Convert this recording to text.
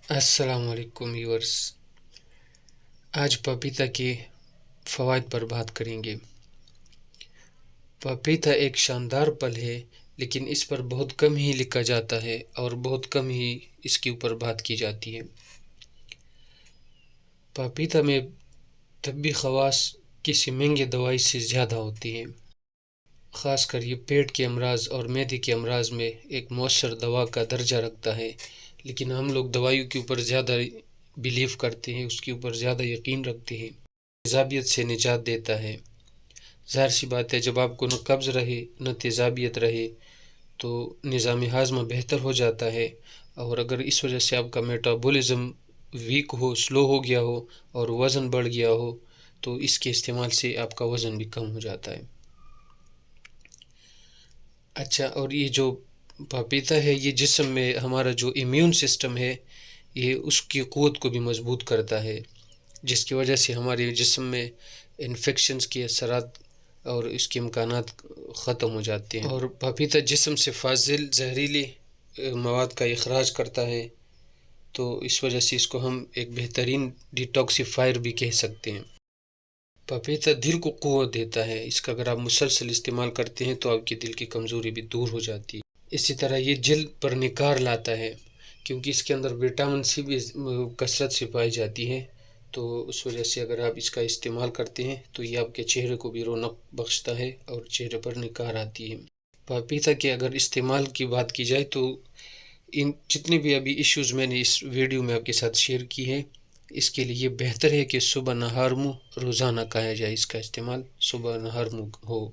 السلام علیکم ویورس، آج پپیتا کے فوائد پر بات کریں گے۔ پپیتا ایک شاندار پھل ہے، لیکن اس پر بہت کم ہی لکھا جاتا ہے اور بہت کم ہی اس کے اوپر بات کی جاتی ہے۔ پپیتا میں طبی خواص کسی مہنگے دوائی سے زیادہ ہوتی ہیں، خاص کر یہ پیٹ کے امراض اور معدے کے امراض میں ایک مؤثر دوا کا درجہ رکھتا ہے، لیکن ہم لوگ دوائیوں کے اوپر زیادہ بلیو کرتے ہیں، اس کے اوپر زیادہ یقین رکھتے ہیں۔ تیزابیت سے نجات دیتا ہے۔ ظاہر سی بات ہے، جب آپ کو نہ قبض رہے نہ تیزابیت رہے تو نظام ہاضمہ بہتر ہو جاتا ہے، اور اگر اس وجہ سے آپ کا میٹابولزم ویک ہو، سلو ہو گیا ہو اور وزن بڑھ گیا ہو تو اس کے استعمال سے آپ کا وزن بھی کم ہو جاتا ہے۔ اچھا، اور یہ جو پپیتا ہے یہ جسم میں ہمارا جو امیون سسٹم ہے یہ اس کی قوت کو بھی مضبوط کرتا ہے، جس کی وجہ سے ہمارے جسم میں انفیکشنز کے اثرات اور اس کے امکانات ختم ہو جاتے ہیں۔ اور پپیتا جسم سے فاضل زہریلی مواد کا اخراج کرتا ہے، تو اس وجہ سے اس کو ہم ایک بہترین ڈیٹاکسیفائر بھی کہہ سکتے ہیں۔ پپیتا دل کو قوت دیتا ہے، اس کا اگر آپ مسلسل استعمال کرتے ہیں تو آپ کے دل کی کمزوری بھی دور ہو جاتی ہے۔ اسی طرح یہ جلد پر نکھار لاتا ہے، کیونکہ اس کے اندر وٹامن سی بھی کثرت سے پائی جاتی ہے، تو اس وجہ سے اگر آپ اس کا استعمال کرتے ہیں تو یہ آپ کے چہرے کو بھی رونق بخشتا ہے اور چہرے پر نکھار آتی ہے۔ پپیتا کے اگر استعمال کی بات کی جائے تو ان جتنے بھی ابھی ایشوز میں نے اس ویڈیو میں آپ کے ساتھ شیئر کی ہے، اس کے لیے یہ بہتر ہے کہ صبح نہار منہ روزانہ کھایا جائے، اس کا استعمال صبح نہار منہ ہو۔